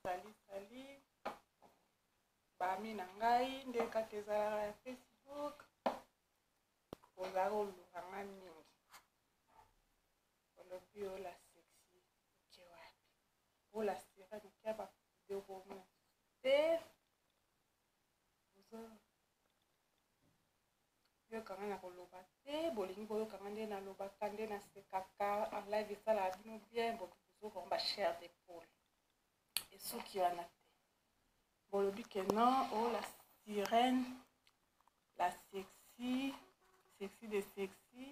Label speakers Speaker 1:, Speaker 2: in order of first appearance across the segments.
Speaker 1: Sali bami na ngai nde kaka ezalaka ya Facebook oza kolukanga mingi olobi ola sexy oke wapi ola sira nikia bavideo bomona te yokanga na koloba te bolingi boyokanga nde nalobaka nde nasekaka live esalaka bino bien bokozokanga bashare d'épaule esuki wana te bolobi ke non oh la sirène la sexy de sexy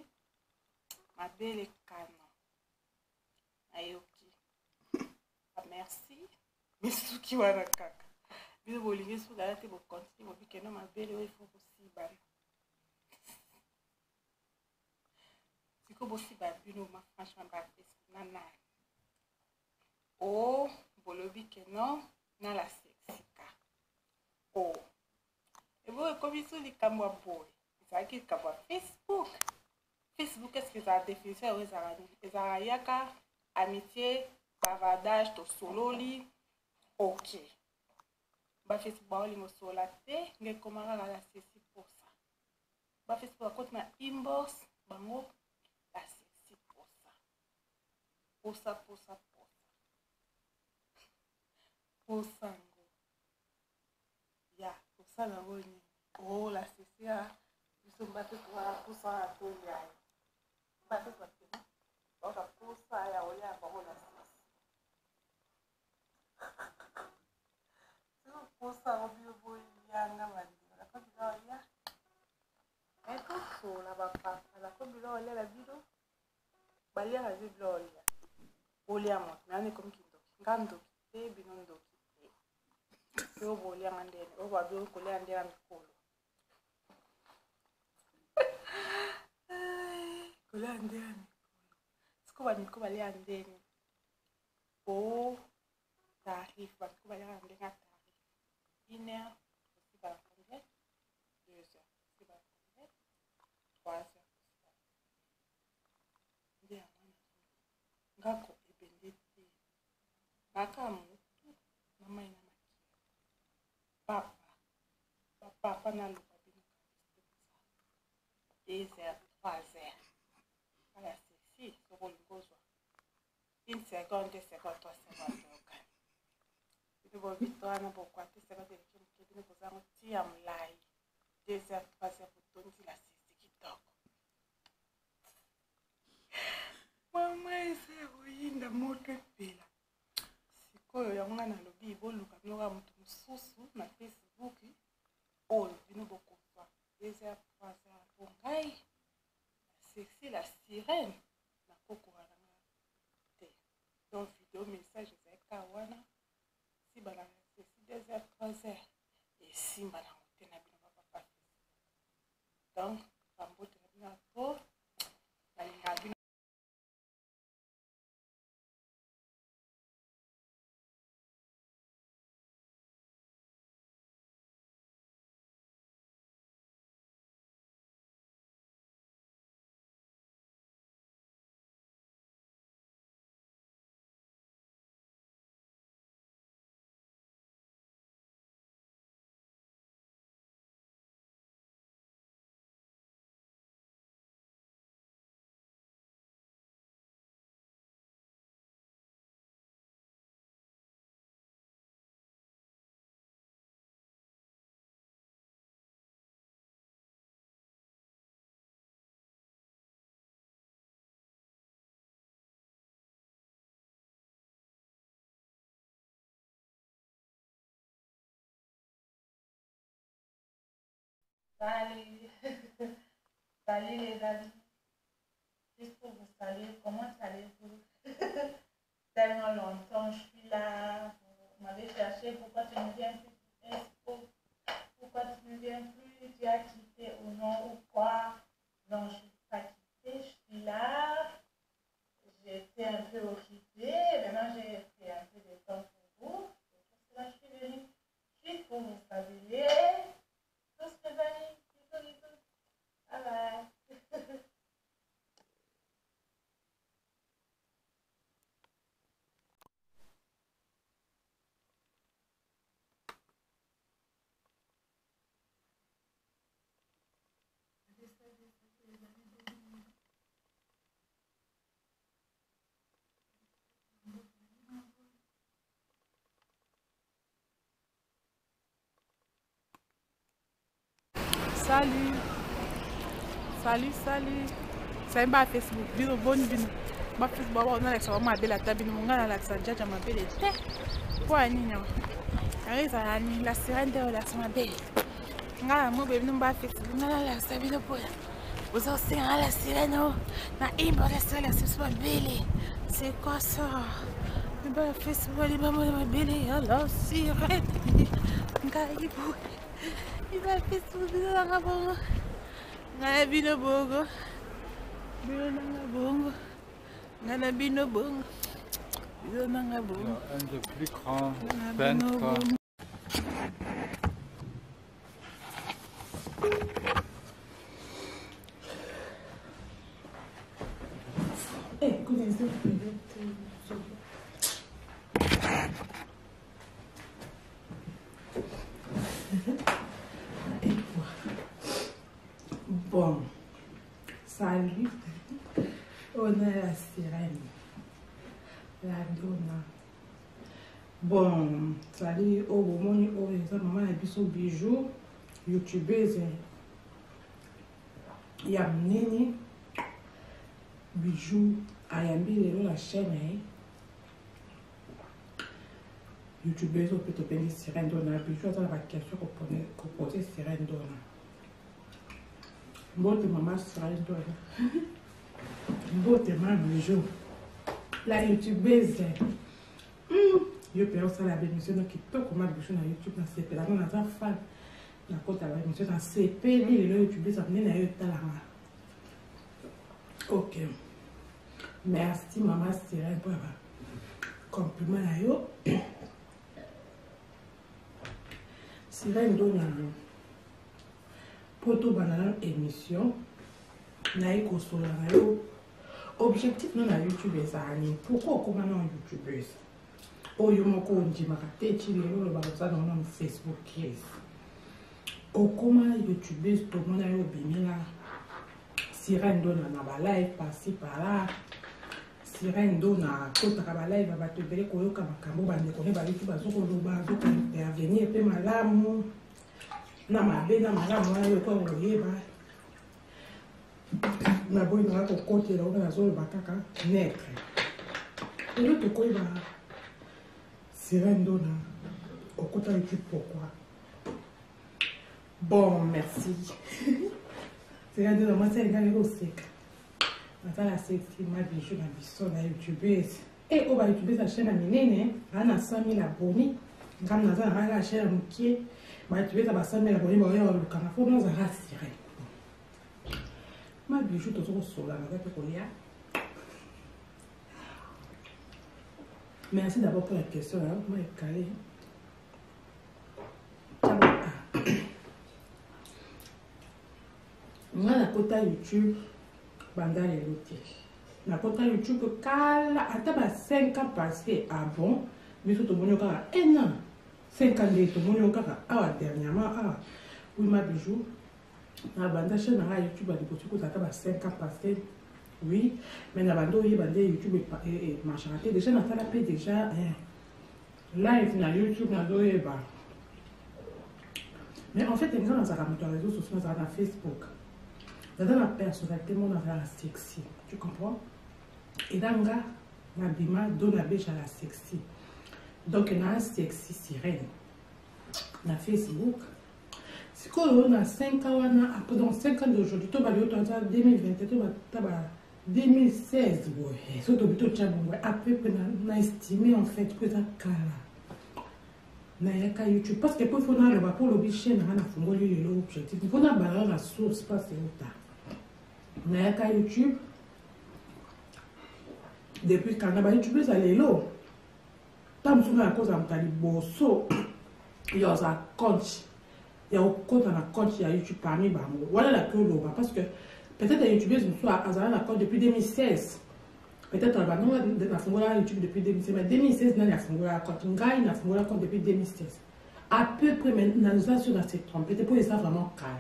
Speaker 1: mabele kano nayoki merci misuki wana kaka bino bolingi suki ala te bokontinue bobi ke non mabele oyo ifo kosibana siko bosiba bino ma franchement bapesi nana o bolobi ke non na la sexy ka o ebo ekomi so likambo ya boye ezalaki likambo ya Facebook est-ce que ezala définition yango ezalaka yaka amitié bavardage tosololi ok bafacebook baolinga osolola te nge ekoma kaka la sexy posa bafacebook akoti na inbox bango la sexy posango ya kosala yango nini o la sexy ya biso bafacebook baposa ya tolia bafacebook bakema baoka posa ya olia bango la sexy posa obio boyanga bandima nakobila olia etosola bapapa nakobila olia la bino baliaka zi bila olia olia moto nani ekomi kindoki nga ndoki te bino ndoki te pe oyo bolianga ndene oyo babi okolia ndena mikolo kolia ndena mikolo siko bamiko balia ndeni o tarif bamiko baliaka ndenga tarif 1 heure aussi par combien 2 heures aussi par combien 3 heures nde yango ngako ebende te ngaka motu na mai na makia papa naloba bino 2 heures 3 heures ala sexy sokolingi ozwa 1 seconde 2 seconde 3 seconde okani bino bobito wana bokwate seconde eleki moke bino kozango tia molai 2 heures 3 heures botondi la sexy kitoko mama eza ya koyinda moto epela sikoyo yango nga nalobi boluka bino kaka moto mosusu na Facebook oyo bino bokozwa 2 heures 3 heures po ngai sexy la sirène nakokoka nanga te donc video message ezalaka wana simba na sexy 2 heures 3 heures esimba nango te na bino bapapa donc bambote na bino apo balingaka bino Salut, salut les amis, juste pour vous saluer, comment allez-vous? Tellement longtemps, je suis là, vous m'avez cherché, pourquoi tu ne viens plus sur Facebook? Pourquoi tu ne viens plus? Tu as quitté ou non ou quoi? Non, je ne suis pas quittée, je suis là, j'étais un peu occupée, maintenant j'ai pris un peu de temps pour vous, c'est pour cela que je suis venue, juste pour vous saluer. Tous mes amis, tous. Bye bye.
Speaker 2: Salut. C'est un Facebook. Bino bon bino. Ma Facebook on a l'accès ma belle tabine mon gars l'accès déjà ma belle. Pour nini. Arrive à la sirène de l'accès ma belle. Ngala mo bebe no ba Facebook ngala l'accès bino pour. Vous aussi à la sirène na imba la c'est ma belle. C'est quoi ça? Le ba Facebook les maman ma belle la sirène. Ngala il va Facebook la bon. Ngala bino bogo. Ngana bino bongo.
Speaker 3: Un des plus grands peintres.
Speaker 1: Bon, salut. On a la sirène, la donna. Bon, salut au moment où les maman a vu son bijou, youtubeuse. Il y a Nini, bijou, Ayambi, la chaîne. Youtubeuse, on peut te payer sirène donna. Bijou, dans la question qu'on posait sirène donna. Bon, maman sirène donna. Bote ma bijou. La youtubeuse. Yo peux aussi la bénédiction qui toque comme bijou na YouTube na CP. La on a fan. Na kota la bénédiction na CP ni le youtubeuse amené na yo talanga. OK. Merci maman Sirène pour compliment na yo. Sirène donne pour tout banana émission. Na iko sola na yo. Objectif non na YouTube ezali pourquoi comment non YouTubeuse oyo moko ndimaka te ti lelo lo bakoza na na Facebook yes okoma YouTubeuse to mona yo bimela Sirène dona na ba live par-ci par-là Sirène dona kotaka ba live ba to bele koyoka makambo bande kone ba YouTube bazokoloba zoko intervenir pe malamu na mabe na malamu wana yo ko ngoyeba na boy na ko côté là on a zone bakaka net et l'autre quoi va Sirène dona au côté YouTube pourquoi bon merci Sirène dona moi c'est gagné au sec attends la sexy ma bijou na biso na YouTubeuse et on va YouTubeuse la chaîne à minene ana 100 000 abonnés comme na za la chaîne mukie ba YouTubeuse ba 100 000 abonnés ba yo le canal faut nous ara Sirène ma bijou to zo sola na ko kolia. Merci d'abord pour la question là, moi calé. Moi na kota YouTube banda les loté. Na kota YouTube kala ataba 5 ans passé ah bon, mais tout monyo kala 1 an. 5 ans de tout monyo kala ah dernièrement ah oui ma bijou. Na banda chaîne na YouTube a déposé que ça va 5 ans passé. Oui, mais na banda oui banda YouTube et machin déjà na ça la paix déjà live na YouTube na doye ba. Mais en fait, les gens dans les réseaux sociaux, dans Facebook, dans la personnalité, mon dans la sexy. Tu comprends? Et dans la bima donne la bêche à la sexy. Donc, il y a un sexy Sirène. Dans Facebook. Si on a 5 ans, après dans 5 ans d'aujourd'hui, tu vas aller au 2020, tu vas 2016. Si tu vas à peu près, on a estimé en fait que ça cala. Na YouTube parce que pour faire le pour le chaîne na fungoli le objectif il faut na barra la source pas c'est autant na YouTube depuis quand na YouTube ça les lo tam suna cause am tali bosso yo za compte ya compte na compte ya YouTube parmi bango voilà la que lo parce que peut-être les youtubeurs sont à la compte depuis 2016. Peut-être que nous avons YouTube depuis 2016, mais 2016, nous avons compte. Nous avons compte depuis 2016. À peu près, nous avons cette trompe. Peut-être pour ça vraiment car.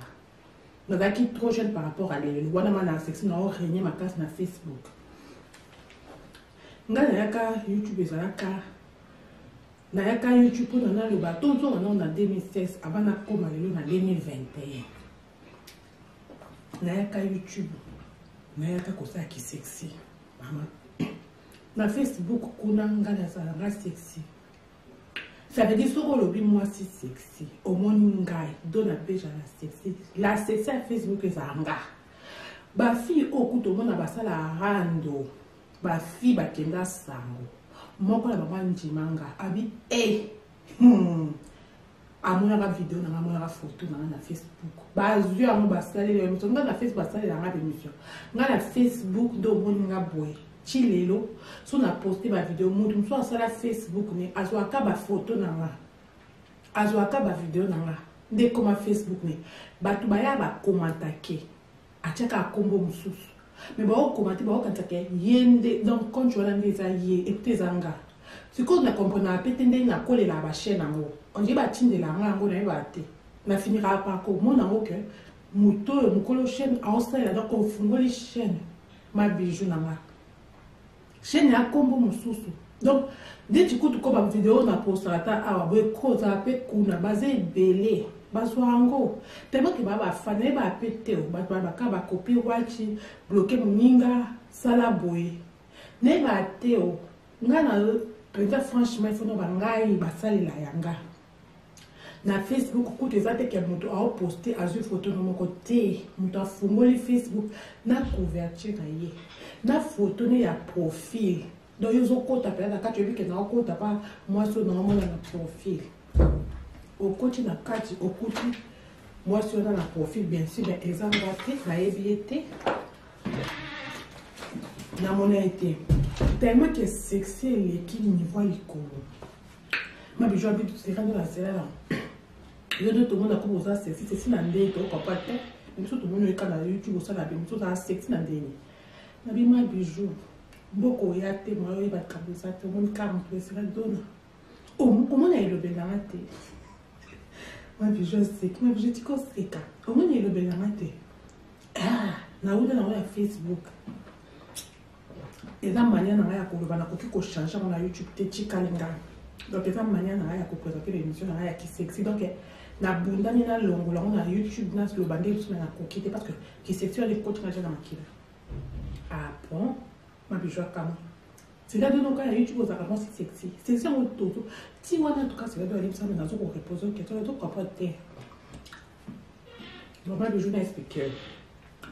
Speaker 1: Nous avons trop jeune par rapport à les lois de la section, nous avons régné ma classe sur Facebook. Nous avons YouTube, nous avons YouTube, nous avons le bateau, nous avons 2016, avant nous avons 2021.
Speaker 4: nayaka YouTube nayaka kosala ki sexy mama na Facebook kuna nga nazalanga sexy. Ça veut dire que le moi si sexy au monde ngai donne la page à la sexy à Facebook est anga ba fille au coup tout le monde a basa la rando ba fille ba kenda sango moko la maman njimanga abi amona la vidéo na amona la photo na Facebook ba zui amu basale le émission nga na Facebook basale la émission nga na Facebook do moni nga boy chilelo so na poster ba vidéo mutu so asala Facebook ne azwaka ba photo na nga azwaka ba vidéo na nga de comme Facebook ne batu baya ba commenter achaka kombo mususu mais ba o commenter ba o kantake yende donc quand tu as les alliés et tes anga ce qu'on a compris na petende na coller la ba chaîne ngo on dit ba tinde la nga ngo na ba te na finira par ko mon ngo que muto mukolo chaîne a osala donc on fungoli chaîne ma bijou na nga chaîne ya kombo mususu donc dès tu écoutes comme vidéo na postata awa boy ko za pe kuna bazé belé bazwango tellement que baba fané ba pété ba ka ba copie wachi bloquer muninga sala boy ne ba teo ngana peut-être franchement il faut no bangai ba sali la yanga na Facebook ko te zate ke muto a poster azu photo no côté muto afungoli Facebook na couverture ye na photo ne ya profil donc ils ont compte appelé na kati que na compte pas moi sur normalement na profil au côté na kati au côté moi sur na profil bien sûr mais exemple na ebiete na monnaie tellement que sexy les qui niveau liko ma bijou habite c'est quand la cela yo de tout le monde a commencé à sexy na ndé to ko pas mais tout le monde est quand YouTube ça la bien tout ça sexy na ndé na bi ma bijou beaucoup ya te moi il va kabisa te mon 40 c'est la donne comment est le belante ma bijou c'est que ma bijou tu connais ça comment est le belante ah na uda na Facebook et la manière na ya ko ba na ko ki ko changer na YouTube te chikalinga donc eza manière na ya ko présenter l'émission na ya ki sexy donc na bunda ni na longola na YouTube na le bandé tout na ko kité parce que qui sexy les coach na jana makila ah bon ma bijou comme c'est là de nos cas YouTube aux apparences sexy c'est en tout si on en tout cas c'est là de l'émission na zo ko reposer que tout ko pas terre donc ma bijou na expliquer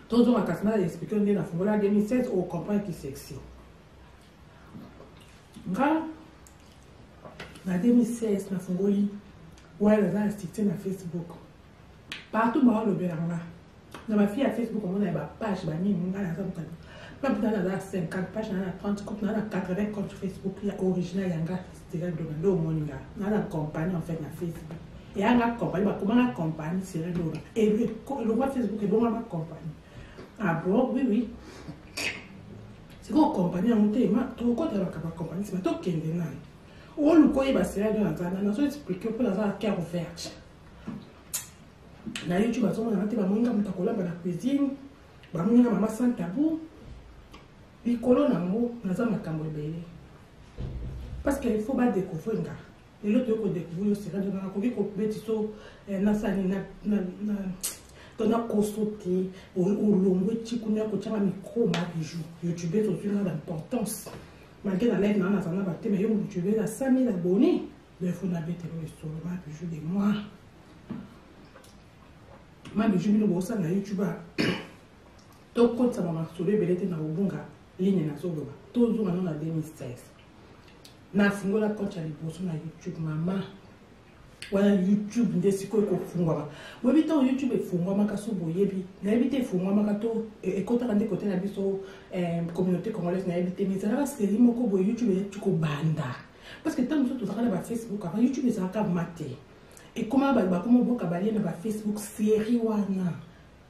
Speaker 4: tout on a casma expliquer on est na fongola 2016 au comprendre qui sexy nga na 2016 na fungoli ouais là c'est na Facebook partout ba le belanga na ma fille à Facebook on a ba page ba ni nga na ça pas peut être na 50 pages na 30 compte na 80 compte Facebook ya original yanga c'est là de moninga na la compagnie en fait na Facebook et yanga compagnie ba comment la compagnie c'est là et le Facebook est bon ma compagnie ah bon oui c'est quoi compagnie en thème to ko ta ba compagnie c'est to kende na ou le quoi ba c'est là dans ça na so expliquer pour la carte ouverte na YouTube azo na te ba moninga mutakola ba na cuisine ba moninga mama sans tabou likolo nango naza makambo ebele parce que il faut ba découvrir nga et l'autre ko découvrir c'est radio na ko bi ko beti so na sani na tona consulter au longo tikuna ko tshama micro ma bijou YouTube est aussi d'importance malgré la live na sana ba te mais YouTube a 5000 abonnés il faut na bete le sur ma bijou de moi ma bijou bino bosa na YouTube to compte ça mama sur le belete na obunga ligne na solo to zo na 2016 na fungola compte ya liboso na YouTube mama wala YouTube ndesiko ko fungwa webi to YouTube efungwa makaso boyebi na ebite efungwa makato ekota kande côté na biso communauté congolaise na ebite misala série moko bo YouTube ya tuko banda parce que tant que tout ça na Facebook avant YouTube ça ka maté et comment ba comme boka balé na ba Facebook série wana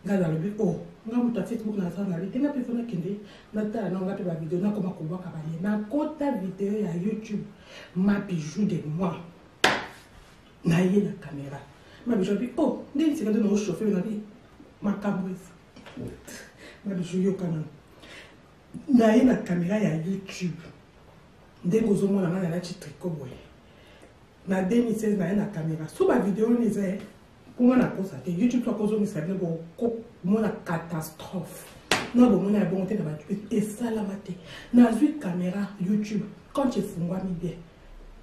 Speaker 4: ngala lobi oh nga muta Facebook na ça na li tena pe fona kende na ta na nga pe ba vidéo na koma ko boka balé na kota vidéo ya YouTube ma bijou de moi na ye la caméra ma bijou bi oh ndeni c'est quand on chauffer na bi ma caméra ma bijou yo kana na ye la caméra ya YouTube ndenge ozomona na na chi tricot boye na 2016 na ye la caméra so ba vidéo ni za pour na posa te YouTube to kozo mi sabe bo ko Mon catastrophe. Non, bon, on a bon côté et ça la maté. Dans une caméra YouTube, quand tu fais moi bien,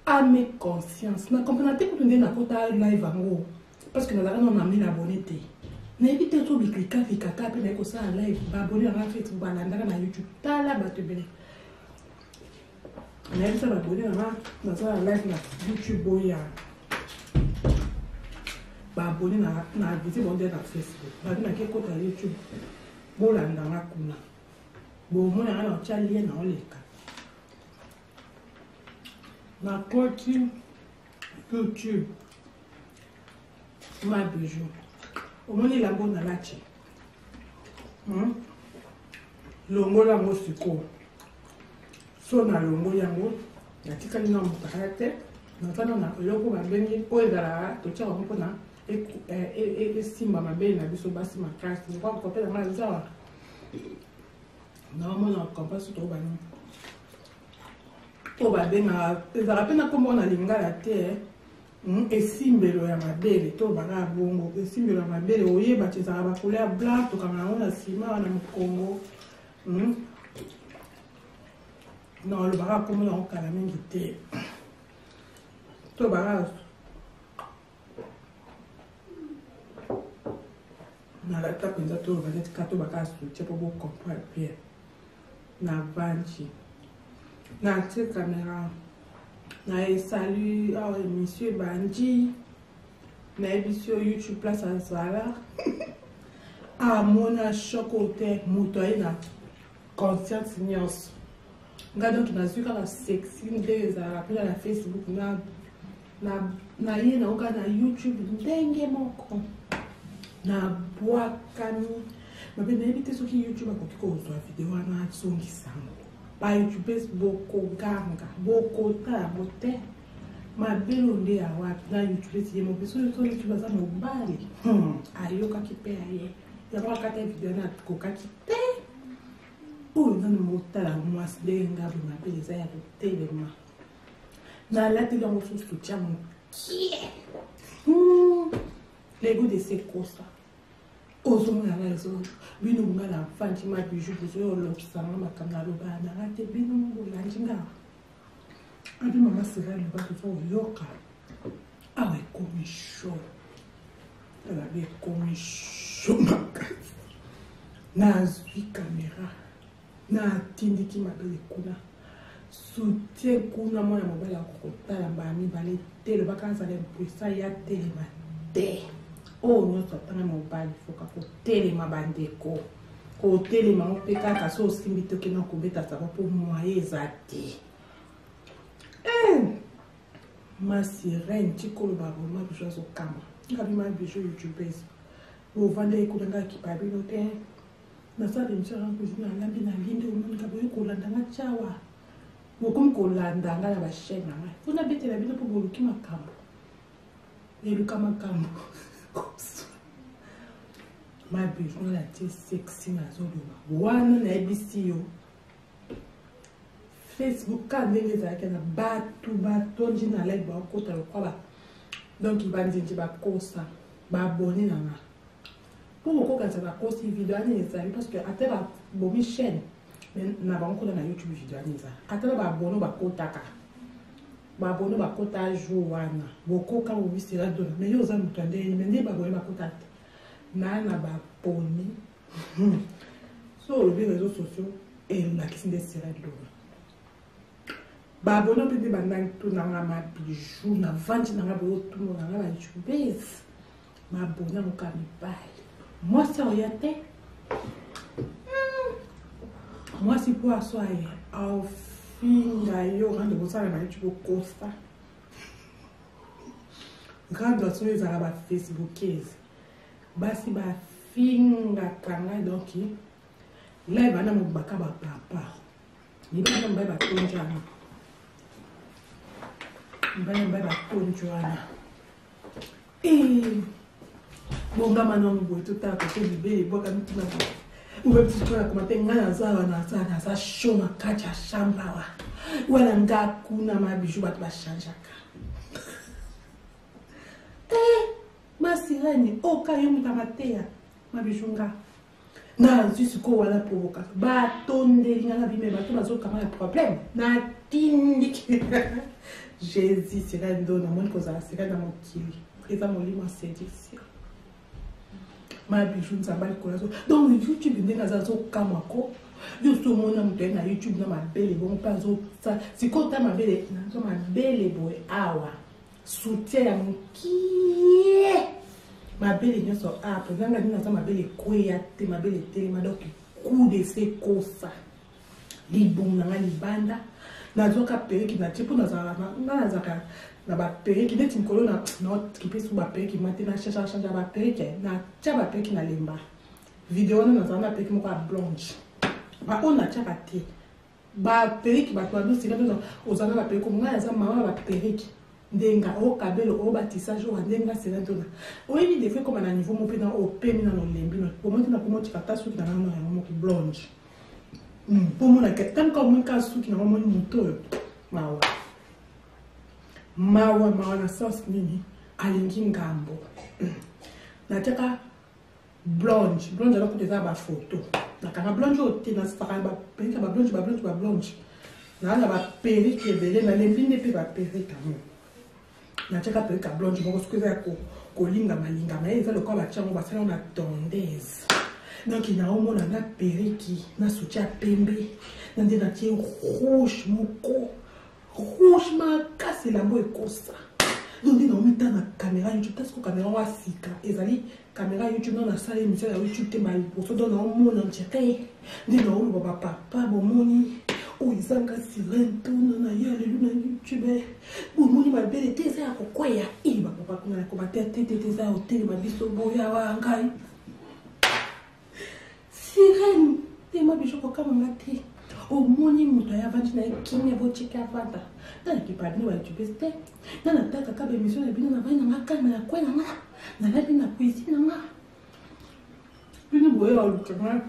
Speaker 4: à mes consciences, na comprendre que tu n'es pas live en haut, parce que nous avons amené abonné. N'évitez tout de cliquer sur caca puis n'écoute ça en live, abonner à Facebook, balanda na YouTube, t'as la batte belle. N'évitez ça abonner dans ça live na YouTube boya. Abonner na visite bon na Facebook, abonner na quelque côté YouTube. Bolanda nga kuna bo mona ala chalie na oleka na koti YouTube ma bijou omoni la bona lachi longo la mosiko so na longo yango natikali na mutakate na tana na loko babengi oedala to tshaka mpona simba mabe na biso basi makasi kwa kopela mali zawa na mona kompas to bani to babenga ezala pena kombo na lingala te esimbelo ya mabele to bana bongo esimbelo ya mabele oyeba tezala bakolia blanc to kama na sima na mukongo na lo baka kombo na okala mingi te to baka na la table de tout le kato baka soutien pour vous comprendre bien na vanchi na cette caméra na salut à monsieur Banji na émission YouTube place à Zala à mon chocoté motoy na conscience nios nga donc na zuka la sexy des après la Facebook na yena oka na YouTube ndenge moko na boakani mabe na ebite soki YouTube akoki kozwa video wana songisango ba YouTube boko ganga boko ta bote mabelo nde ya wapi na YouTube tiye mo beso YouTube za mobali ayoka kipe aye ya kwa kata video na kokaki te o na motala mwasi denga bu mabele za ya telema na lati la mo so chamo les goûts de ces cosas. Osons la raison. Bino la fanti ma bijou pour yo l'obstant ma kamalo ba na rate bino la njinga. Abi mama sera le ba to yoka. Ah ouais comme chaud. Elle avait comme chaud ma case. Na zui caméra. Na tindi ki ma belle kuna. Soutien kuna mwana mobile akokotala bami bale tele bakanza le puisa ya tele ba te. Oh non tanga mobile foka ko tele mabandeko. Ko tele ma opeka ka so simbito ke na kobeta sa po moye zati. Ma sirène tikolo ba ma bijou so kama. Ngabi ma bijou YouTubers. Bo vande ko nga ki pa bino te. Na sa de msha ko zina lambi na linde o mun ka bo ko landa nga chawa. Mokum ko landa nga ba shena. Funa betela bino po boluki makambo. Eluka makambo. Ma bijou la tie sexy na zoloba. Wana na ebisi yo. Facebook ka ndenge ezalaki na batonji na live bakota lokola donc bandinji bakosa baabone na nga po bokokanisa bakosi video ani ezali parce que ate babomi chaîne na bangokola na YouTube video ani ezali ate baabone bakotaka baabone bakota jour wana bokoka bobisela dona mais yo oza moto andeni mais nde babone bakota te na babone so olobi réseaux sociaux elakisi nde sela dona Babono bébé bandang tout nanga ma bijou na vente nanga bo tout nanga ba youtubers ma bona mo kamibali moi ça oyate moi si pour assoyer au finga yo rando bo sala na youtube costa grande sur les arabes facebookers basi ba finga kanga donc là bana mo baka ba papa ni bana mba ba tonjana mbana mbana tonjwana bonga manon boy tout à côté du bébé boka mtima ou même si tu as commenté ngana zawa na sa shona kacha shamba wa wala ngakuna mabiju bat ba chanjaka masirani oka yo mutamatea mabijunga nazwi sikoyo wana provocation batondeli nga na bime bato bazokanga na problème natindiki jésus sera ndo namoni kozala sera na mokili eza molimo asédition mabiju nzambe alikola so donc youtube ndenge aza azokamwako yoso omona moto ye na youtube na mabele bongo mpe azosa sikoyo ta mabele nazo mabele boye awa soutien ya mokie mabele nyonso apo nanga nini naza mabele ekweya te mabele etelema donc coup de se kosa libumu nanga libanda nazoka pereki na tie mpo nazalaka na bapereki neti mikolo naotiki mpe so bapereki mate na change bapereki natia bapereki na lemba video wana nazala na pereki moko ya blanche baoyo natiaka te bapereki bato badosika ozala bapereki omonga aza mama bapereki ndenga okabelo obatissage oyo ndenga sena ntona oyebi defo ekoma na niveau mo mpe na opemi na nolembi omoi tina komotika ta suki na ngana yango moko blonge mpo monaka tanka omoi ka suki nango moni moto oyo mawa na sens nini alingi ngambo natiaka blonge alakuta eza bafoto nakanga blonge oyo te nasaka baperika bablonge naana baperike ebele nalembi nde mpe baperika mo natiaka perika blonge moko soki eza ya kolingama ye eza lokola batiango basalango na tondaise donc naomona na periki na soutien pembe na nde natie rouge moko rouge makasi elambo ekosa donc nde naomita na caméra youtube tasiko caméra ngo asika ezali caméra youtube no nasala émission ya youtube te maliboso donc naomona ntire nde naoloba bapapa bomoni oyo ezanga sirentona na ye alelu na youtube bomoni mabele te eza ya kokweya bapapa kuna na kobatea tete eza ya otelema biso boya wa ngai sirene te mabiso kokamanga te omoni moto ayavandi na ye kini bocheki avanda nalaki padini wa youtube te nanatakaka bemission na bino na vai nanga kalma na kwe nanga nalabi na cuisine nanga bino boye alukanga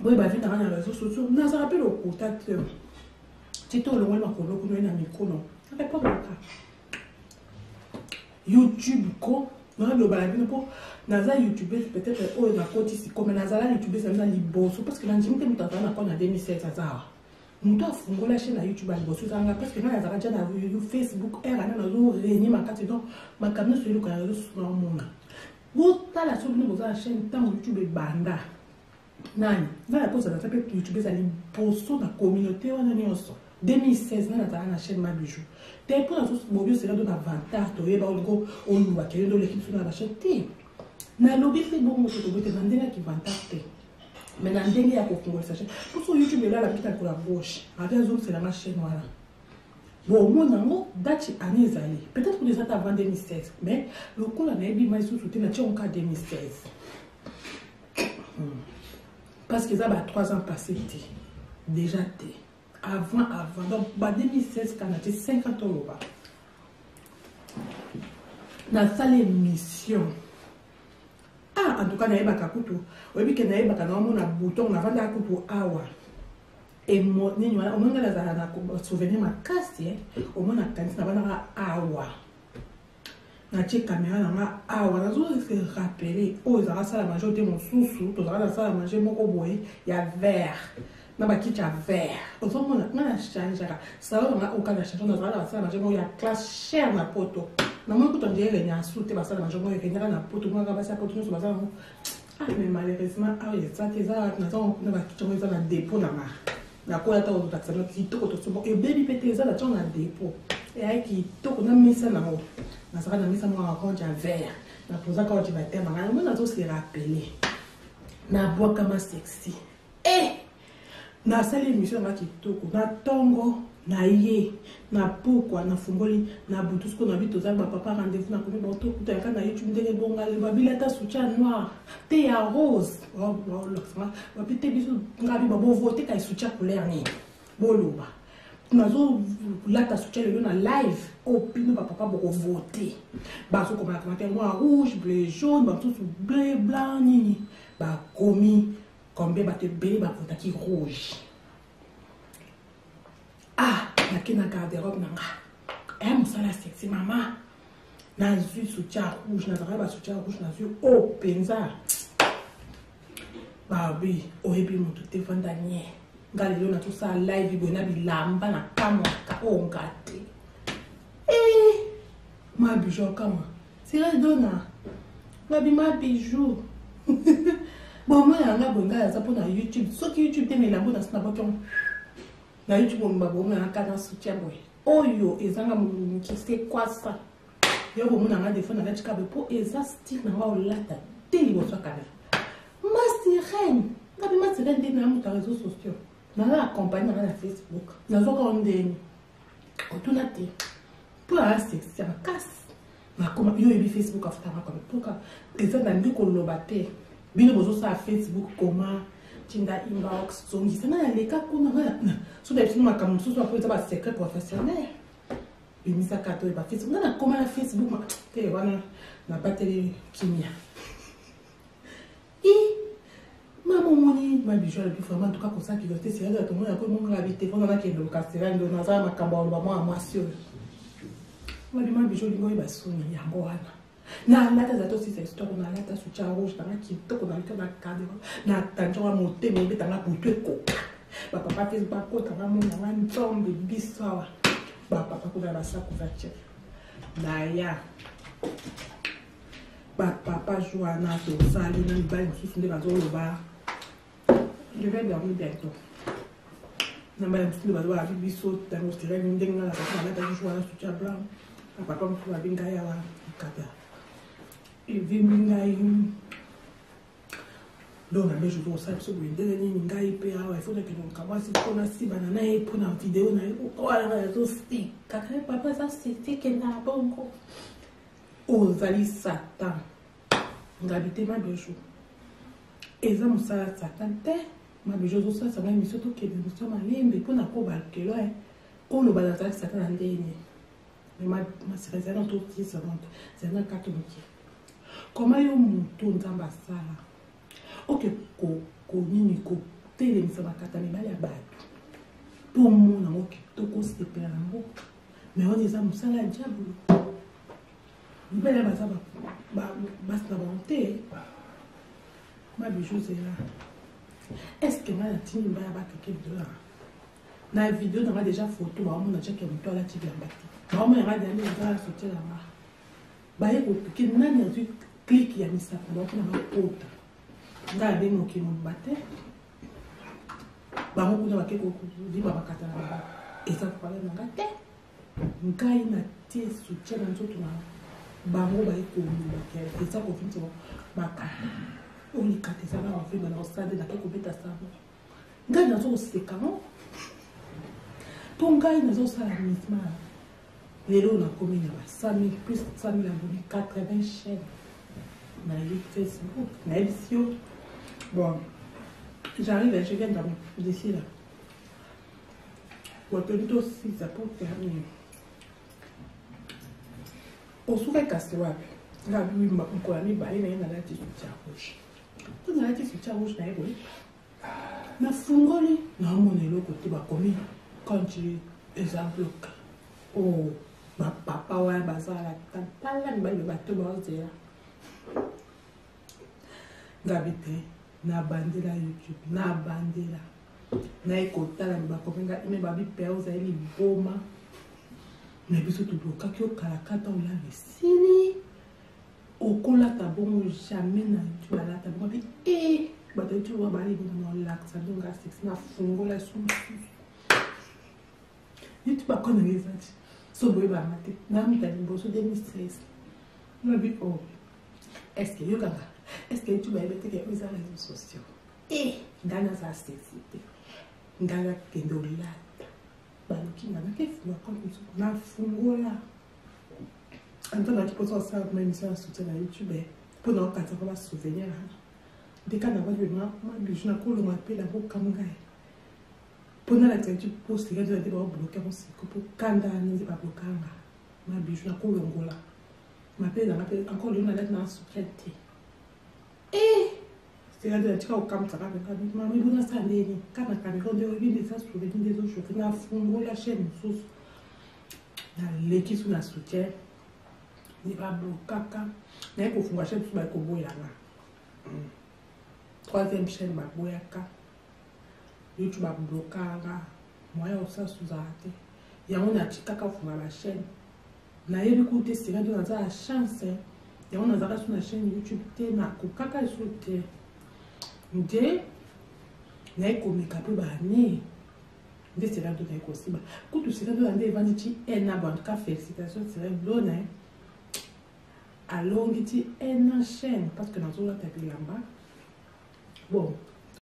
Speaker 4: boye bavi nanga na réseau sociaux nazala mpe lokuta te tito olongoli makolo kuno ye na mikono areponaka youtube ko nalobala bino mpo naza youtube peut-être oyo nakoti siko me nazala youtube ezali na liboso parce que nandimi te moto azala na kona 2016 azawa moto afungola chaîne na youtube ya liboso ezalanga parce que ngai azalaka tia na facebook ere ana nazorenie makati donc makambo nyonso eluka ya réseau naomona botala so bino boza na chaîne ntango youtube ebanda nani ngai nakozala ta mpe youtube ezali liboso na communauté wana nyonso 2016 ngai nazala na chaîne mabiju te mpo nazobobi osela do na avantage toyeba olingo olubakele ndo oleki biso na bachaîne te nalobi mpe bongo moto tobote na ndenge yaki avantage te mais na ndenge ya kokongolisa chaîne mposo youtube elala mpita kola gauche ate azomiselanga chaîne wana bon omona yango dati ane ezali peut-être que eza ta avant 2016 mais lokola nayebi ma lisusu te natie onka 2016 parce que eza ba 3 ans passé te déjà te avant donc ba 2016 kana te 50 ans loba nasala émission en tout cas nayebaka kutu oyebi ke nayebaka naomona bouton navandaka kutu awa nini wana omonga nazala na souvenir makasi omona kanisi navandaka awa natie caméra nanga awa nazose rappele oyo ezalaka sala manger te mosusu tozalaka na sala manger moko boye ya vert na bakiti ya vert ozomona nga na changeaka salon nanga okana change nazalaka na basala manger moko ya classe cher na poto namoni kutu ondire renyasu te basala manger moko ekenyaka na poto monaka basi ya poto nyonso bazala ngo mais malheureusement awa eza te eza naza na bakiti yango eza na dépôt nanga nakoya ta ozotakisa no kitoko tosobo ebebi mpe te eza natia na dépôt eyaki kitoko na mesa nango nazalaka na mesa moko orange ya vert napozaka oti batema ngai yango nazose rappele nabwakama sexy nasali émission nanga kitoko na ntongo na ye na pokwa nafungoli na butu siko na bi tozali bapapa rendez-vous na komi baotokuta yaka na youtube ndenge bongale babilata soutien noir te ya rose babi te biso ngabi babovote ka soutien couleur nini boloba nazolata soutien lelo na live opino bapapa bokovote bazokomana commentaire noir rouge bleu jaune bamosusu bleu blanc nini bakomi combien bato ebele bavotaki rouge nake na garde-robe nanga mosala sexy mama nazwi soutien rouge nazalaka basoutien rouge nazwi penza babi oyebi moto te vanda nye nga lelo na tosala live boye na bilamba na kamwaka oyo nga te ma bijou kama sira dona babi ma bijou bon yanga boye nga yaza mpona YouTube soki YouTube te melambo na sina bakio na YouTube omba boye na kana soutien boye oyo ezanga moki c'est quoi ça yo bomona nga defo na lati kabe po eza style na nga olata te liboso kamera ma sirène ngabi ma sirène nde na moto réseaux sociaux naza accompagne nanga na Facebook nazoka ondeni otuna te mpo na sexy ya makasi nakoma yo yebi Facebook afutanga kome mpoka eza nandi koloba te bino bozosala Facebook koma tinda inbox zongisa na yaleka kuna so da biso makambo mosusu apo eza basecret professionnel emisaka to eba Facebook nga nakoma na Facebook te wana nabateli kimia maman moni ma bijou le plus vraiment en tout cas comme ça qui doit être sérieux tout le monde a comme mon habité on a qui le casserelle de naza makambo ba moi amasio ma bijou lingo ba soni yango wana na lata za to si c'est histoire na lata su cha rouge na ki to ko na ka na cadre na tanjwa mote me beta na butu ko ba papa fils ba ko ta mo na wan tombe bisawa ba papa ko ba sa ko va che na ya ba papa Joana to sali na ba nsusu nde bazolo ba je vais dormir bientôt. Je vais me faire un bisou, je vais me faire un dingue, je vais me faire un soutien blanc. Je vais me faire un dingue, je vais me faire un dingue. Donc, je vais me faire un dingue, il faut que je commence à faire une vidéo. Papa, ça c'est que n'a pas encore. Oh, Zali Satan. Je vais habiter ma bijou. Et ça, je vais Satan. Ma bijou ça ça va émission to ke émission malembe pona ko balkelo ko lo balata ça ta ndeni mais ma c'est ça non tout c'est un catholique comment yo mutu nzamba sala OK ko nini ko tele mfama kata me bali abatu tout monde na OK to ko se pela ngo mais on est à musala diable belle bazaba ba na bonté ma bijou c'est là. Est-ce que ma tini mba ba keke vidéo na vidéo na déjà photo ba mo na check ya mto la tibi ambati ba mo ya dani za sortir la ma ba yeko ke nani ya tu click ya misa ba ko na kota nga be mo ke mo bate ba mo ko na ke ko di ba kata na et ça parler na ngate ngai na tie soutien na nzoto na ba mo ba yeko mo ba ke et ça ko finito ba ka on y kate ça va en fait dans stade na ke ko beta ça ngai na zo seka no pour ngai na zo sala misma lelo na komi na 100 000 plus 100 000 abonnés 80 chaînes na Facebook na émission bon j'arrive je viens d'ici là ou plutôt si ça peut terminer au souffle casse wapi la lui m'a encore mis ba ina na lati soutien rouge tout na lati soutien rouge na ebo na fungoli na monelo côté ba komi quand tu exemple oh ba papa wa bazala tala ni ba le bateau ba ozela ngabite na bandela YouTube na bandela na ekotala ni ba komenga ime ba bi peuza eli boma na biso to bloka ki okala kata ola mesini okola ta bongo jamais na tu ala ta bongo bi ba te tu wa bali bongo na laksa donga sex na fungola susu YouTube ba kona ngezati so boy ba mate na mutali boso 2016 na bi oh est-ce que yoga est-ce que tu vas mettre que les réseaux sociaux ngana za sexité ngana kendo lata baluki ngana ke fuma comme na fungola antona qui pose ça même sur un soutien à YouTube pour nous quand ça va souvenir des cas d'avoir eu ma bijou na ko lo m'appelle la boka mungai pour na la tu poste les gens de ba bloquer aussi pour kanda ni ba blokanga ma bijou na ko lo ngola m'appelle encore le na lettre na soutien c'est-à-dire que quand tu as dit maman vous n'avez pas né quand la caméra de revient des ça sur les des autres choses na fungo la chaîne sous na l'équipe sous la soutien ni ba blokaka na ko funga chaîne sous ba ko boya na troisième chaîne baboyaka YouTube bablokaka moyen osasu ozala te yango natikaka kofunga bachaîne nayebi kuta esika nde naza la chance yango nazalaka so na chaîne YouTube te nakokaka eso te nde naye komeka mpe bane nde sera nde naye kosiba kutu sera nde nde evandi ti ena bo en tout cas félicitations sera blo na ye alongi ti ena chaîne parce que nazolata bilamba bon